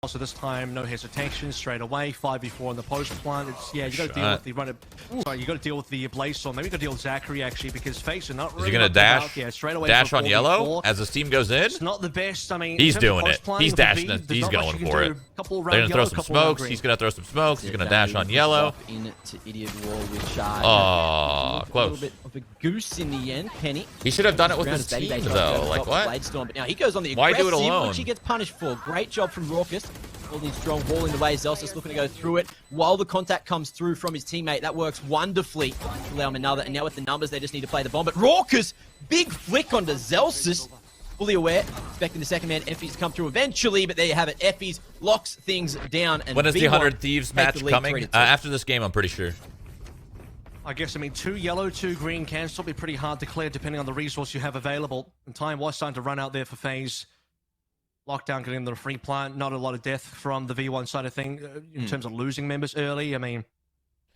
So this time, no hesitation, straight away. 5v4 on the post plant. It's you got to deal with the run of. Sorry, you got to deal with the Blaze Storm. Maybe you got to deal with Zachary actually because Faze are not really. Is he gonna dash? Yeah, straight away. Dash on yellow as the steam goes in. It's not the best. I mean, he's doing it. He's dashing it. He's going for it. They're gonna throw some smokes. He's gonna throw some smokes. He's gonna dash on yellow. Into Idiot Wall with Shard. Oh, close. A little bit of a goose in the end. Penny. He should have done it with his team though. Like what? But now he goes on the Why aggressive, do it alone? which he gets punished for. Great job from Raucus. Holding strong wall in the way. Zelsus looking to go through it while the contact comes through from his teammate. That works wonderfully to allow him another. And now with the numbers, they just need to play the bomb. But Raucus, big flick onto Zelsus. Fully aware, expecting the second man Effie's to come through eventually, but there you have it. Effie's locks things down. And when is the V1 100 Thieves match coming? 3-2. After this game, I'm pretty sure. I guess, I mean, 2 yellow, 2 green can still be pretty hard to clear depending on the resource you have available. And time was starting to run out there for Faze. Lockdown getting the free plant. Not a lot of death from the V1 side of thing in terms of losing members early. I mean,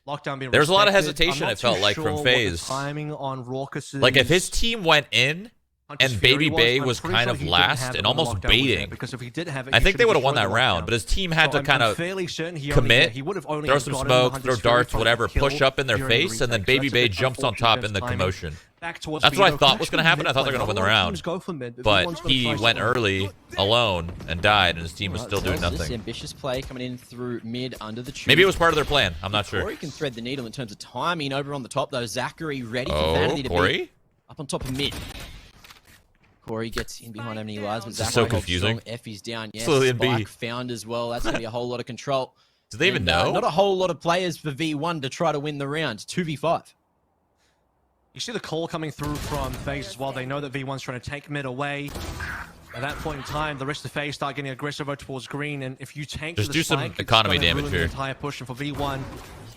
Lockdown being There's a lot of respected. hesitation, I'm not it felt too like, sure from what the Faze. timing on Raucus Like, if his team went in and Baby Bay was kind of last and almost baiting, because if he did have it, I think they would have won that round, but his team had to kind of commit, throw some smoke, throw darts, whatever, push up in their face, and then Baby Bay jumps on top in the commotion. That's what I thought was going to happen. I thought they were going to win the round, but he went early alone and died, and his team was still doing nothing. Ambitious play coming in through mid under the tube. Maybe it was part of their plan. I'm not sure. Corey can thread the needle in terms of timing. Over on the top, though, Zachary ready for Vanity to be up on top of mid. Corey gets in behind Emily Lies, but Zachary so confusing. Effie's down. Yes, Slowly Spike found as well. That's going to be a whole lot of control. Do they even know? Not a whole lot of players for V1 to try to win the round. 2v5. You see the call coming through from Faze as well. They know that V1's trying to take mid away. At that point in time, the rest of Faze start getting aggressive over towards green, and if you tank just the do spike, some economy damage here. The entire push, and for V1,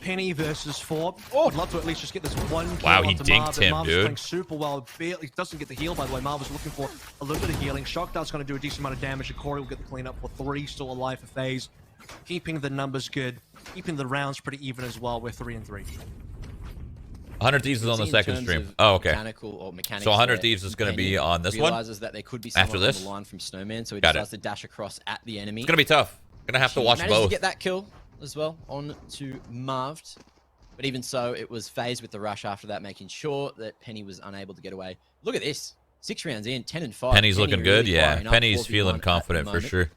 Penny versus 4. Oh, I'd love to at least just get this one kill. Wow, he onto dinked Marv, him, Marv's dude. playing super well. Barely doesn't get the heal, by the way. Marv was looking for a little bit of healing. Shock Dart's going to do a decent amount of damage, and Corey will get the cleanup for 3. Still alive for Faze. Keeping the numbers good, keeping the rounds pretty even as well. We're 3-3. 100 Thieves is on the second stream. Oh, okay. So 100 Thieves is going to be on this one realizes that there could be after this. On the line from Snowman, so he decides to dash across at the enemy. It's going to be tough. Going to have to watch managed both. To get that kill as well on to Marved. But even so, it was Faze with the rush after that, making sure that Penny was unable to get away. Look at this. 6 rounds in, 10-5. Penny's looking good, yeah. Penny's feeling confident for sure.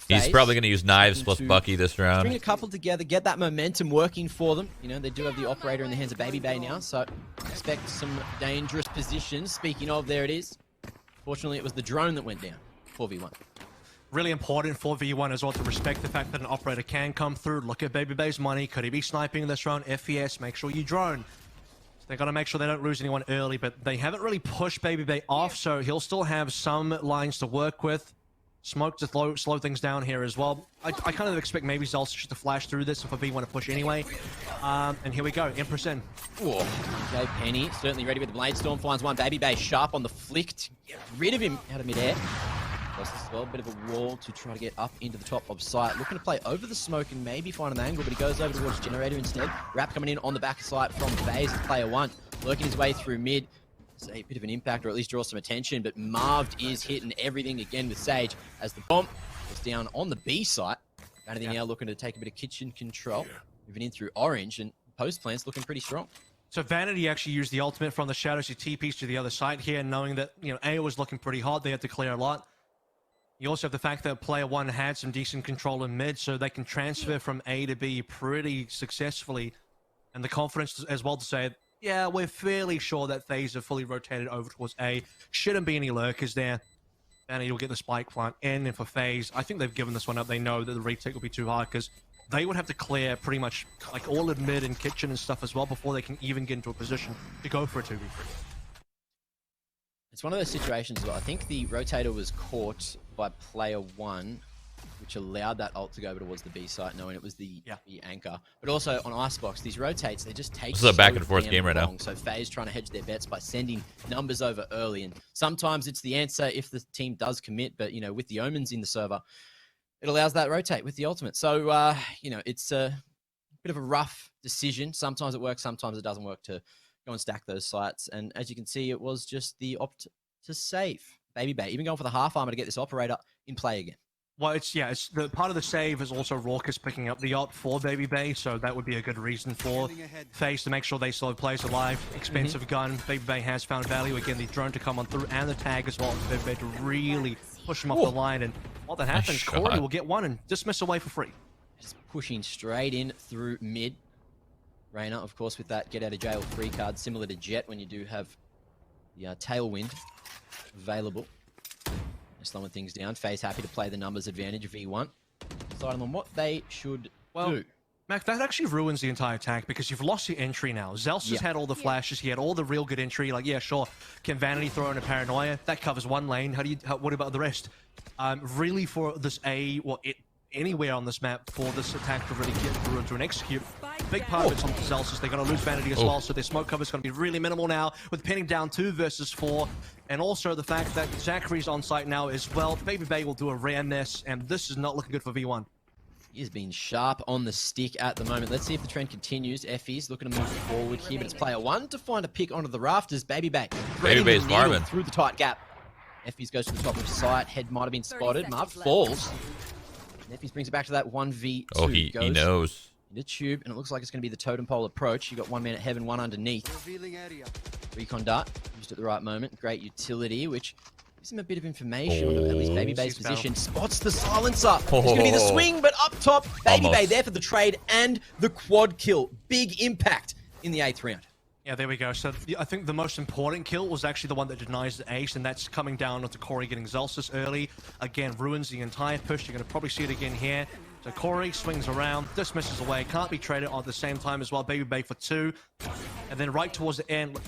He's probably going to use knives plus Bucky this round. Bring a couple together, get that momentum working for them. You know, they do have the operator in the hands of Baby Bay now, so expect some dangerous positions. Speaking of, there it is. Fortunately, it was the drone that went down. 4v1. Really important for V1 as well to respect the fact that an operator can come through. Look at Baby Bay's money. Could he be sniping this round? FES, make sure you drone. So they got to make sure they don't lose anyone early, but they haven't really pushed Baby Bay off, so he'll still have some lines to work with. Smoke to slow things down here as well. I kind of expect maybe Zelsus to flash through this and for V1 to push anyway. And here we go, Empress in. Okay, Penny certainly ready with the Blade Storm. Finds one. Baby Bay sharp on the flick to get rid of him out of midair. Does this as well. Bit of a wall to try to get up into the top of sight. Looking to play over the smoke and maybe find an angle, but he goes over towards Generator instead. Wrap coming in on the back side from Faze, player 1. Lurking his way through mid. It's a bit of an impact, or at least draw some attention, but Marved is hitting everything again with Sage as the bomb is down on the B site. Vanity now looking to take a bit of kitchen control. Moving in through Orange, and post plant's looking pretty strong. So Vanity actually used the ultimate from the shadows to TPs to the other side here, knowing that, you know, A was looking pretty hot. They had to clear a lot. You also have the fact that player 1 had some decent control in mid, so they can transfer from A to B pretty successfully. And the confidence as well to say, yeah, we're fairly sure that Faze are fully rotated over towards A. Shouldn't be any lurkers there. Vanity will get the spike plant in, and for Faze, I think they've given this one up. They know that the retake will be too hard because they would have to clear pretty much like all of mid and kitchen and stuff as well before they can even get into a position to go for a 2v3. It's one of those situations where I think the rotator was caught by player 1, which allowed that ult to go over towards the B site, knowing it was the anchor. But also on Icebox, these rotates, they just take This is a back and forth game right now. So Faze trying to hedge their bets by sending numbers over early. And sometimes it's the answer if the team does commit, but, you know, with the omens in the server, it allows that rotate with the ultimate. So, you know, it's a bit of a rough decision. Sometimes it works, sometimes it doesn't work to go and stack those sites. And as you can see, it was just the opt to save Baby Bay. Even going for the half armor to get this operator in play again. Well, it's the part of the save is also Raucous picking up the op for Baby Bay, so that would be a good reason for Faze to make sure they still have players alive. Expensive gun. Baby Bay has found value. Again, the drone to come on through and the tag as well for Baby Bay to really push him off the line. And while that happens, Corey will get one and dismiss away for free. Just pushing straight in through mid. Reyna, of course, with that get out of jail free card, similar to Jet when you do have the Tailwind available. Slowing things down. Faze happy to play the numbers advantage of V1. Deciding on what they should do. Mac, that actually ruins the entire attack because you've lost your entry now. Zelst has had all the flashes. He had all the real good entry. Like, yeah, sure. Can Vanity throw in a Paranoia? That covers one lane. What about the rest? Really for this anywhere on this map for this attack to really get through and to an execute. Big part of it's on the Zelsus. They're going to lose Vanity as well, so their smoke cover is going to be really minimal now with pinning down 2 versus 4. And also the fact that Zachary's on site now as well. Baby Bay will do a rare miss, and this is not looking good for V1. He's been sharp on the stick at the moment. Let's see if the trend continues. Effie's looking to move forward here, but it's player 1 to find a pick onto the rafters. Baby Bay. Baby Bay's Marvin. Through the tight gap. Effie's goes to the top of the site. Head might have been spotted. Marv falls. Effie's brings it back to that 1v2. Oh, he knows. The tube, and it looks like it's going to be the totem pole approach. You got 1 man at heaven, 1 underneath. Recon dart used at the right moment. Great utility, which gives him a bit of information on at least Baby Bay's position. Spots the silencer. It's going to be the swing, but up top, Baby Bay there for the trade and the quad kill. Big impact in the 8th round. Yeah, there we go. So I think the most important kill was actually the one that denies the ace, and that's coming down onto Corey getting Zelsus early. Again, ruins the entire push. You're going to probably see it again here. So Corey swings around, dismisses away, can't be traded at the same time as well. Baby Bay for 2. And then right towards the end,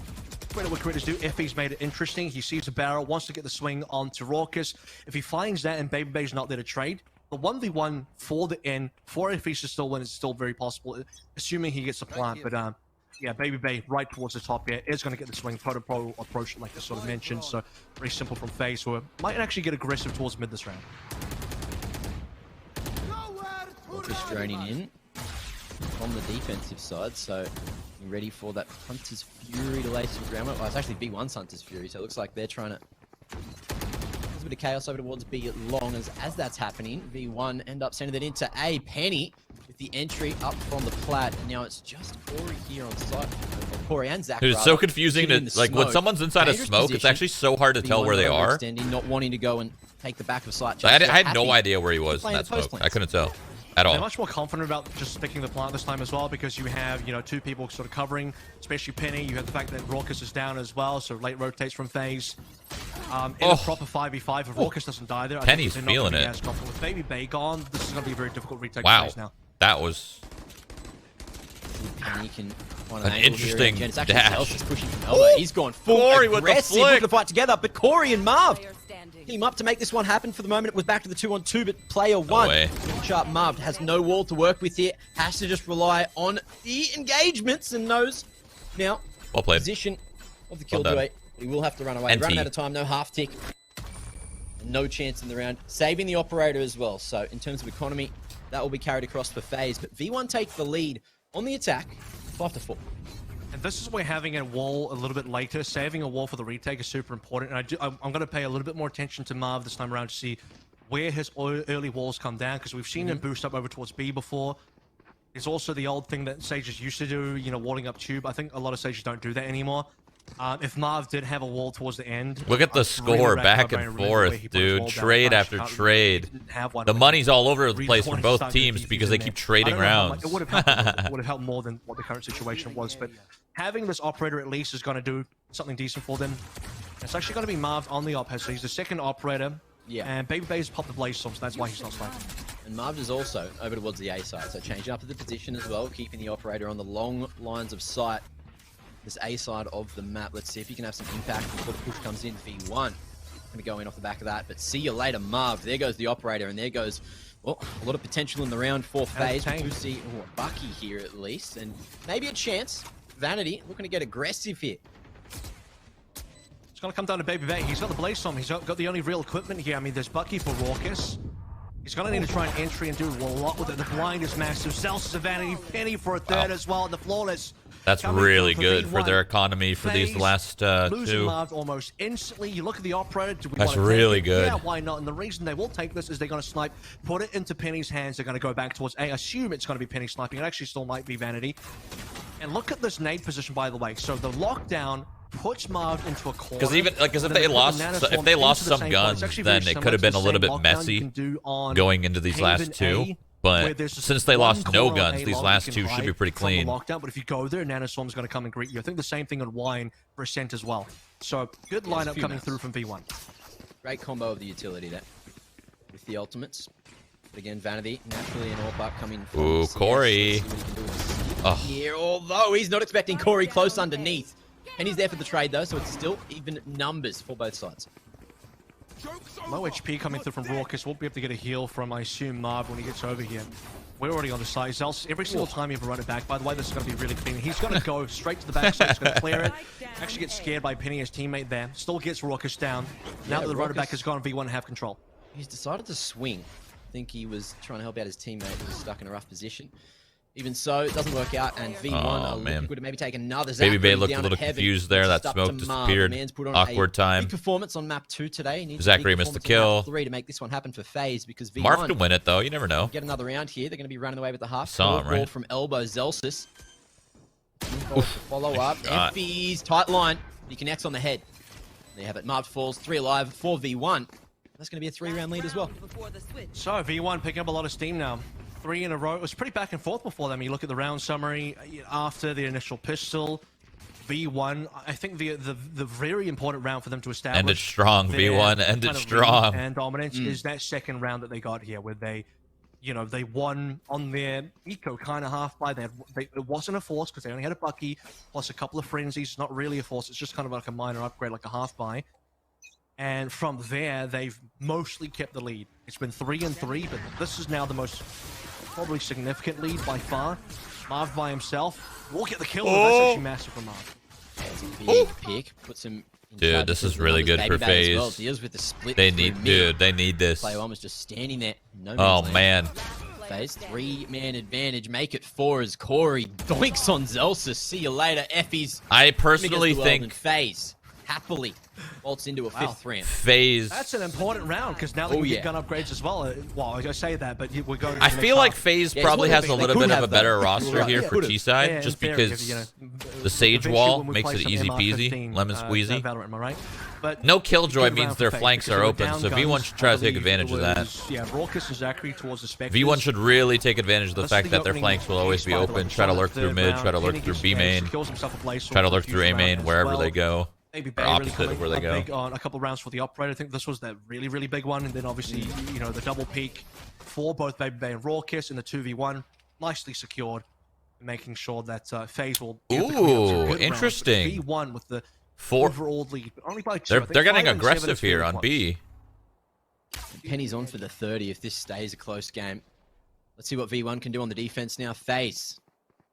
what creators do, Effie's made it interesting. He sees a barrel, wants to get the swing onto Raucous. If he finds that and Baby Bay's not there to trade, the 1v1 for the end, for Effie's to still win is still very possible, assuming he gets a plant. But yeah, Baby Bay right towards the top here is going to get the swing protocol approach like I sort of mentioned. So very simple from Faze, who might actually get aggressive towards mid this round. Just droning in on the defensive side, so you're ready for that Hunter's Fury to lay some groundwork. Well, it's actually B1's Hunter's Fury, so it looks like they're trying to... There's a bit of chaos over towards B long as that's happening. V1 end up sending it into A. Penny with the entry up from the plat. Now it's just Corey here on site. Corey and Zach. Dude, it's so confusing to, like, when someone's inside a smoke, it's actually so hard to tell where they are. Not wanting to go and take the back of sight. I had no idea where he was in that smoke. I couldn't tell. At all. They're much more confident about just picking the plant this time as well because you have, 2 people sort of covering, especially Penny. You have the fact that Raucous is down as well, so late rotates from Faze. In a proper 5v5, if Raucous doesn't die there, Penny's feeling it. With Baby Bay gone, this is going to be a very difficult retake for Faze now. That was Penny can an interesting dash. He's gone full Corey aggressive, looking to fight together, but Corey and Marv team up to make this one happen. For the moment, it was back to the 2-on-2, but player 1, sharp Marv, has no wall to work with here, has to just rely on the engagements and knows now position of the killjoy. He will have to run away. Running out of time, no half tick, and no chance in the round. Saving the operator as well. So in terms of economy, that will be carried across for Faze, but V1 take the lead on the attack, 5-4. And this is where having a wall a little bit later, saving a wall for the retake is super important. And I'm going to pay a little bit more attention to Marv this time around to see where his early walls come down, because we've seen him boost up over towards B before. There's also the old thing that Sages used to do, walling up tube. I think a lot of Sages don't do that anymore. If Marv did have a wall towards the end... Look at the score back and forth, dude. Trade after trade. The money's all over the place for both teams because they keep trading rounds. It would have helped more than what the current situation was, but having this operator at least is going to do something decent for them. It's actually going to be Marv on the op, so he's the second operator. Yeah. And Baby Bay's popped the Blaze Storm, so that's why he's not sniping. And Marv is also over towards the A side, so changing up the position as well, keeping the operator on the long lines of sight. This A side of the map. Let's see if he can have some impact before the push comes in. V1 going to go in off the back of that, but see you later, Marv. There goes the operator, and there goes, well, a lot of potential in the round for Faze. We do see Bucky here at least, and maybe a chance. Vanity looking to get aggressive here. It's going to come down to Baby Bay. He's got the Blaze Storm. He's got the only real equipment here. I mean, there's Bucky for Raucous. He's going to need to try an entry and do a lot with it. The blind is massive. Zelsus is a Vanity. Penny for a third as well. And the Flawless That's really good for their economy for these last two. Marv almost instantly. You look at the operator. That's really good. Yeah, why not? And the reason they will take this is they're going to snipe, put it into Penny's hands. They're going to go back towards A. Assume it's going to be Penny sniping. It actually still might be Vanity. And look at this nade position, by the way. So the lockdown puts Marv into a corner. Because even if they lost some guns, then it could have been a little bit messy going into these last two. But since they lost no guns, these last two should be pretty clean. Lockdown, but if you go there, Nanoswarm's going to come and greet you. I think the same thing on Wine for Ascent as well. So good lineup coming through from V1. Great combo of the utility there with the ultimates. But again, Vanity naturally and AWP coming from Ooh, Corey. Here, although he's not expecting Corey close underneath. And he's there for the trade though, so it's still even numbers for both sides. Low HP coming through from Raucous. Won't be able to get a heal from, I assume, Marv when he gets over here. We're already on the side. Zels, every single time you ever run it back, by the way, this is going to be really clean. He's going to go straight to the back, so he's going to clear it. Actually gets scared by Penny, his teammate there. Still gets Raucous down. Now that the runner back has gone, V1 have control. He's decided to swing. I think he was trying to help out his teammate who was stuck in a rough position. Even so, it doesn't work out, and V1 would maybe take another Zachary. Baby Bay looked a little confused there. That smoke disappeared. Awkward time. Big performance on map 2 today. Zachary missed the kill. 3 to make this one happen for Faze, because V1 Marv can win it though. You never know. Get another round here. They're going to be running away with the half. Saw him, right? Ball from elbow. Zelsis. Follow up. Effie's tight line. He connects on the head. There you have it. Marv falls. 3 alive. 4 V1. That's going to be a 3-round lead as well. So V1 picking up a lot of steam now. 3 in a row. It was pretty back and forth before them. You look at the round summary after the initial pistol. V1, I think the very important round for them to establish. Ended strong, V1. Ended strong. And dominance is that second round that they got here, where they, they won on their eco kind of half by. It wasn't a force because they only had a Bucky plus a couple of frenzies. It's not really a force. It's just kind of like a minor upgrade, like a half buy. And from there, they've mostly kept the lead. It's been 3 and 3, but this is now the most probably significant lead by far. Marv by himself will get the kill. That's actually massive for Marv. That's a big pick. Puts him in dude, this is really good for Faze. Well. Deals with the split. They need this. Player 1 was just standing there. Oh man. Faze, 3-man advantage. Make it 4 as Corey doinks on Zelsis. See you later, Effies. I personally think Faze happily bolts into a 5th round. Faze. That's an important round because now they can get gun upgrades as well. Well, I say that, but we're going. I feel like Faze probably has a little bit of a better roster here for T-side, just because the Sage Wall makes it easy peasy, lemon squeezy. Am I right? But no Killjoy means their flanks are open, so V1 should try to take advantage of that. Yeah, Raucous and Zachary towards the Spectres. V1 should really take advantage of the fact that their flanks will always be open. Try to lurk through mid, try to lurk through B main, try to lurk through A main, wherever they go. Maybe Bay opposite of where they go. Big on a couple of rounds for the operator. I think this was the really, really big one. And then obviously, the double peak for both Baby Bay and Raucous in the 2v1. Nicely secured, making sure that Faze will... Ooh, interesting. V1 with the overall lead. Only by 2. They're getting aggressive here on B. Penny's on for the 30 if this stays a close game. Let's see what V1 can do on the defense now. Faze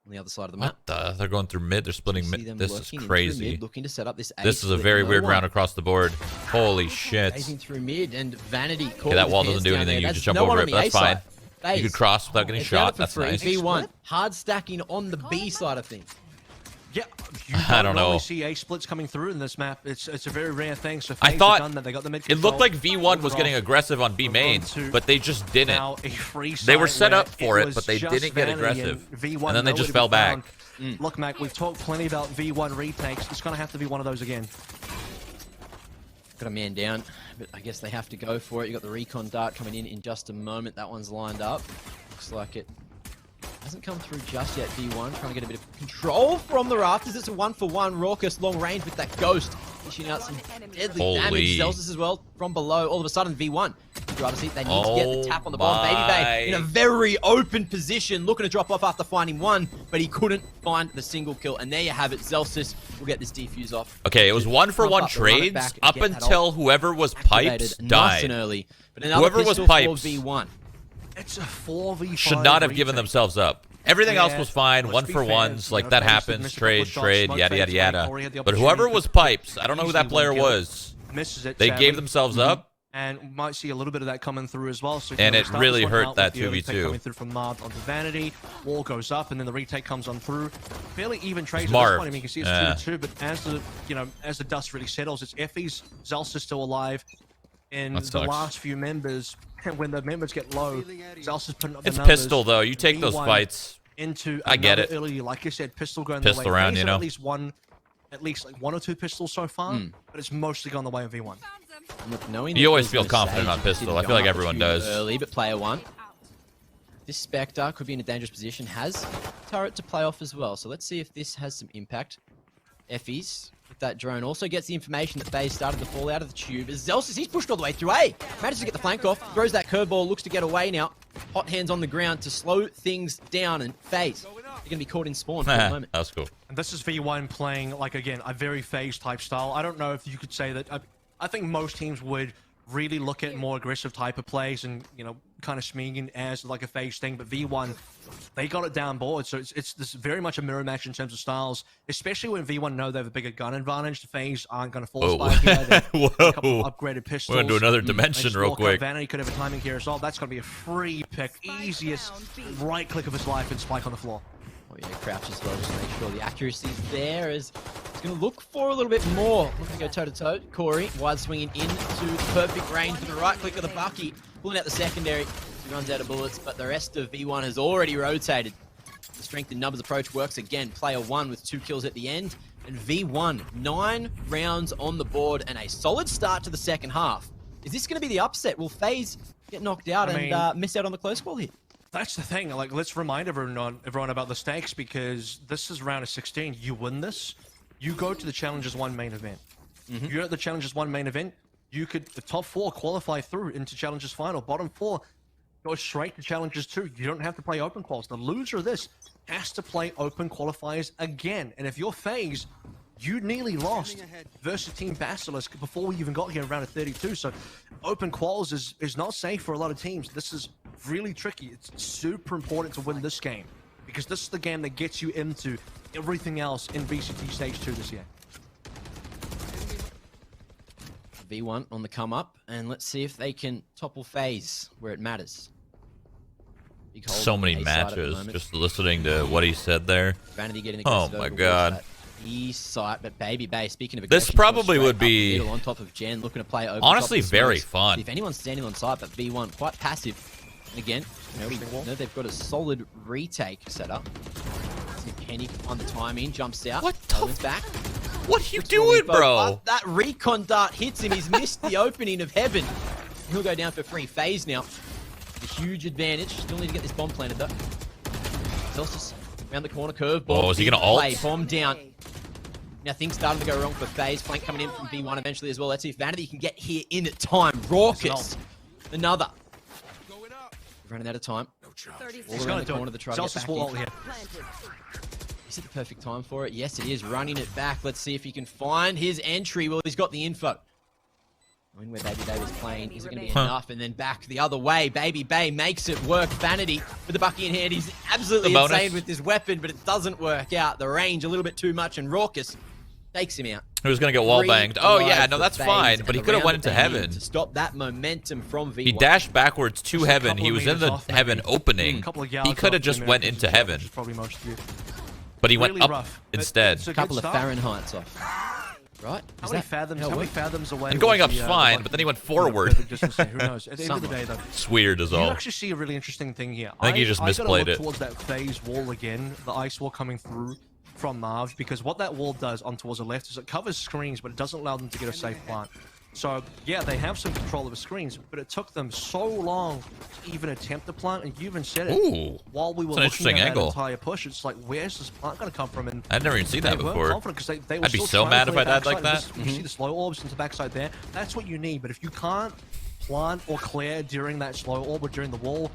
on the other side of the map. They're going through mid. They're splitting mid. This is crazy. Mid, looking to set up this is a very weird round across the board. Holy shit. Phasing through mid and Vanity. Okay, that wall doesn't do anything. You just jump over it, but that's fine. You could cross without getting shot. That's nice. V1 hard stacking on the B side of things. Yeah, I don't know. See A splits coming through in this map. It's a very rare thing. So I thought they got the mid it looked like V1 was getting aggressive on B main, but they just didn't. They were set up for it, but they didn't get aggressive. And then they just fell back. Look, Mac, we've talked plenty about V1 retakes. It's going to have to be one of those again. Got a man down, but I guess they have to go for it. You got the recon dart coming in just a moment. That one's lined up. Looks like it hasn't come through just yet. V1 trying to get a bit of control from the rafters. It's a 1-for-1. Raucous long range with that ghost, dishing out some deadly damage. Zelsis as well from below. All of a sudden, V1 driver's seat. They need to get the tap on the bomb. Baby Bay in a very open position, looking to drop off after finding one, but he couldn't find the single kill. And there you have it. Zelsis will get this defuse off. Okay, it was 1-for-1 trades up until whoever was pipes died. Early, but whoever was pipes. V1. It's a 4v5. Should not have given themselves up. Everything else was fine. 1-for-1s, like that happens. Trade, yada, yada, yada. But whoever was pipes, I don't know who that player was. They gave themselves up, And might see a little bit of that coming through as well. So, and it really hurt that 2v2. Coming through from Marv onto Vanity. Wall goes up, and then the retake comes on through. Fairly even trades at this point. I mean, you can see it's 2-2, but as the dust really settles, it's Effie's. Zelsa's still alive. And the last few members, when the members get low, Zelsa's putting up the numbers. It's pistol, though. You take those fights. I get it. Early, like I said, pistol going pistol the way. Round, you know. At least like 1 or 2 pistols so far, but it's mostly gone the way of V1. You always feel confident on pistol. I feel like everyone does. Early, but player 1. This Spectre could be in a dangerous position. Has turret to play off as well. So let's see if this has some impact. Effie's with that drone also gets the information that Faze started to fall out of the tube. As Zelsis, he's pushed all the way through. Hey, manages to get the flank off. Throws that curveball, looks to get away now. Hot hands on the ground to slow things down. And Faze, they're going to be caught in spawn for the moment. That's cool. And this is V1 playing, like, again, a very Faze type style. I don't know if you could say that. I think most teams would really look at more aggressive type of plays and, you know, kind of swinging as like a Faze thing. But V1, they got it down board. So it's this very much a mirror match in terms of styles, especially when V1 know they have a bigger gun advantage. The Faze aren't going to force fire here. Whoa. A couple of upgraded pistols. We're going to do another dimension real quick. Vanity could have a timing here as well. That's going to be a free pick. Easiest right click of his life and spike on the floor. Oh yeah, crouch as well, just to make sure the accuracy's there. As he's going to look for a little bit more. Looking to go toe-to-toe. Corey, wide swinging into the perfect range for the right click of the Bucky. Pulling out the secondary. He runs out of bullets, but the rest of V1 has already rotated. The strength in numbers approach works again. Player 1 with 2 kills at the end. And V1, 9 rounds on the board and a solid start to the second half. Is this going to be the upset? Will Faze get knocked out and miss out on the close call here? That's the thing. Like, let's remind everyone about the stakes, because this is round of 16. You win this, you go to the Challengers 1 main event. You're at the Challengers 1 main event. You could, the top 4 qualify through into Challengers final. Bottom 4 go straight to Challengers 2. You don't have to play open quals. The loser of this has to play open qualifiers again. And if you're Faze, you nearly lost versus Team Basilisk before we even got here in round of 32. So open quals is not safe for a lot of teams. This is really tricky. It's super important to win this game, because this is the game that gets you into everything else in VCT Stage 2 this year. V1 on the come up, and let's see if they can topple Faze where it matters. So many matches, just listening to what he said there. Vanity getting oh my god. East side, but Baby Bay, speaking of this probably would be on top of Gen, looking to play over honestly very fun. If anyone's standing on side, but V1 quite passive. And again, we know they've got a solid retake set up. Penny on the timing, jumps out. What the back? What are you doing, bro? That recon dart hits him. He's missed the opening of heaven. He'll go down for free. Faze now. A huge advantage. Still need to get this bomb planted though. Celsius around the corner, curve ball. Oh, is he gonna ult? Bomb down. Now things starting to go wrong for Faze. Flank coming in from V1 eventually as well. Let's see if Vanity can get here in time. Raucous. Another. Running out of time. All around the corner to try to get back in. Is it the perfect time for it? Yes, it is. Running it back. Let's see if he can find his entry. Well, he's got the info. Knowing where Baby Bay was playing, is it going to be enough? And then back the other way. Baby Bay makes it work. Vanity with the Bucky in hand. He's absolutely insane with this weapon, but it doesn't work out. The range a little bit too much, and Raucous takes him out. He was going to get wall banged. Oh yeah, no, that's fine. But he could have went into heaven. To stop that momentum from V1. He dashed backwards to heaven. He was in the heaven opening. He could have just went into heaven. But he went up instead. A couple of Fahrenheits off. Right? How many fathoms away? And going up's fine, but then he went forward. Who knows? At the end of the day, though, it's weird as all. You actually see a really interesting thing here. I think you just misplayed it. Towards that Faze wall again, the ice wall coming through from Marv, because what that wall does on towards the left is it covers screens, but it doesn't allow them to get a safe plant. So yeah, they have some control of the screens, but it took them so long to even attempt the plant. And you even said it. Ooh, while we were looking at that entire push. It's like, where's this plant going to come from? And I'd never even seen that before. They were I'd be so mad if I died like that. You see the slow orbs into the backside there. That's what you need. But if you can't plant or clear during that slow orb or during the wall,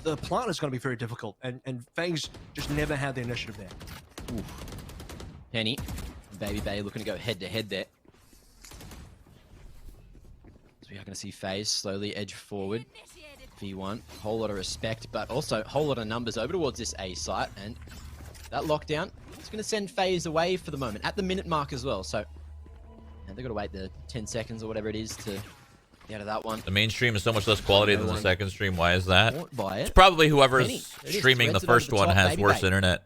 the plant is going to be very difficult. And Faze just never had the initiative there. Ooh. Penny, Baby Bay looking to go head to head there. We are going to see Faze slowly edge forward. V1, whole lot of respect, but also a whole lot of numbers over towards this A site. And that lockdown is going to send Faze away for the moment, at the minute mark as well. So now they've got to wait the 10 seconds or whatever it is to out of that one. The main stream is so much less quality than the second stream. Why is that? By it. It's probably whoever's streaming the first one has worse internet.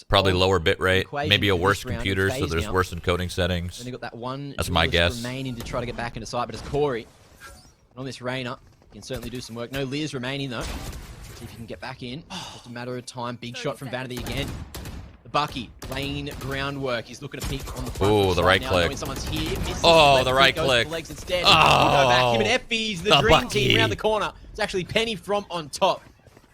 Probably lower bit rate, maybe a worse computer, so there's worse encoding settings. Then got that one. That's my guess. Remaining to try to get back into sight, but it's Corey. And on this Reyna, he can certainly do some work. No Lears remaining though. See if he can get back in. Just a matter of time. Big shot from Vanity again. The Bucky laying groundwork. He's looking to peek on the front. Oh, the right click. Someone's here. Oh, the right click. Legs instead. Oh, him and Effie's the dream team around the corner. It's actually Penny from on top.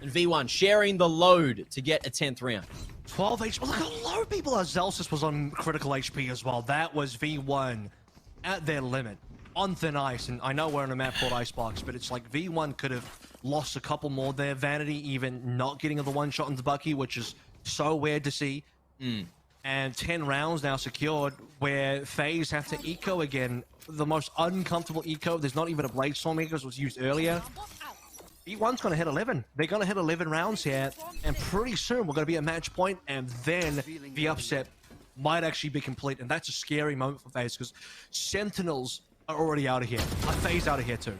And V1 sharing the load to get a 10th round. 12 HP. Look how low people are. Zelsis was on critical HP as well. That was V1 at their limit. On thin ice. And I know we're on a map called Icebox, but it's like V1 could have lost a couple more there. Vanity even not getting the one shot into Bucky, which is so weird to see. And 10 rounds now secured where Faze have to eco again. The most uncomfortable eco. There's not even a Blade Storm because it was used earlier. V1's going to hit 11. They're going to hit 11 rounds here, and pretty soon we're going to be at match point, and then the upset might actually be complete, and that's a scary moment for Faze because Sentinels are already out of here. Faze out of here too.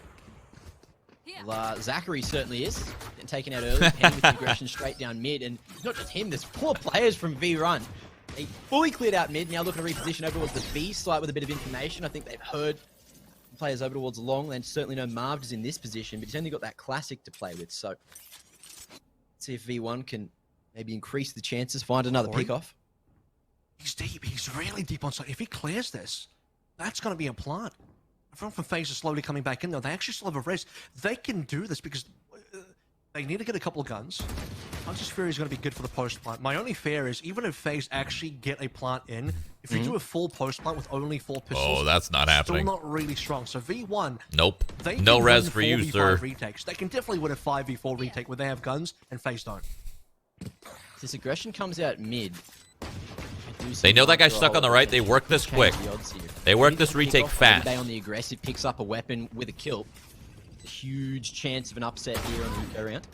Well, Zachary certainly is getting taken out early, Penny with the aggression straight down mid, and not just him, there's 4 players from V-Run. They fully cleared out mid, now looking to reposition over towards the B site with a bit of information. I think they've heard players over towards long, and certainly no Marv is in this position, but he's only got that classic to play with, so let's see if V1 can maybe increase the chances, find another pick off. He's deep, he's really deep on site. If he clears this, that's going to be a plant. Everyone from Faze is slowly coming back in though. They actually still have a race. They can do this because they need to get a couple of guns. Hunter's Fury is going to be good for the post plant. My only fear is even if Faze actually get a plant in, if you do a full post plant with only 4 pistols, that's not happening. Still not really strong. So V1, nope, no res for you, sir. Retakes. They can definitely win a 5v4 retake where they have guns and Faze don't. This aggression comes out mid. They know that guy's stuck on the right. They work this quick. They work this retake fast. On the aggressive, picks up a weapon with a kill. A huge chance of an upset here on the go round.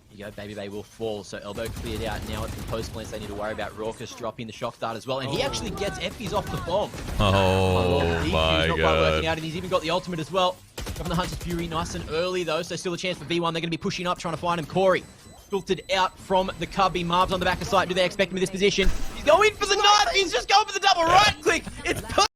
Here you go, Baby Bay will fall. So elbow cleared out. Now it's the post plants they need to worry about. Raucus dropping the shock dart as well. And he actually gets Effie's off the bomb. Oh my not god. quite working out, and he's even got the ultimate as well. Dropping the Hunter's Fury nice and early though. So still a chance for V1. They're going to be pushing up, trying to find him. Corey filtered out from the cubby. Marv's on the back of sight. Do they expect him in this position? He's going for the knife. He's just going for the double right click. It's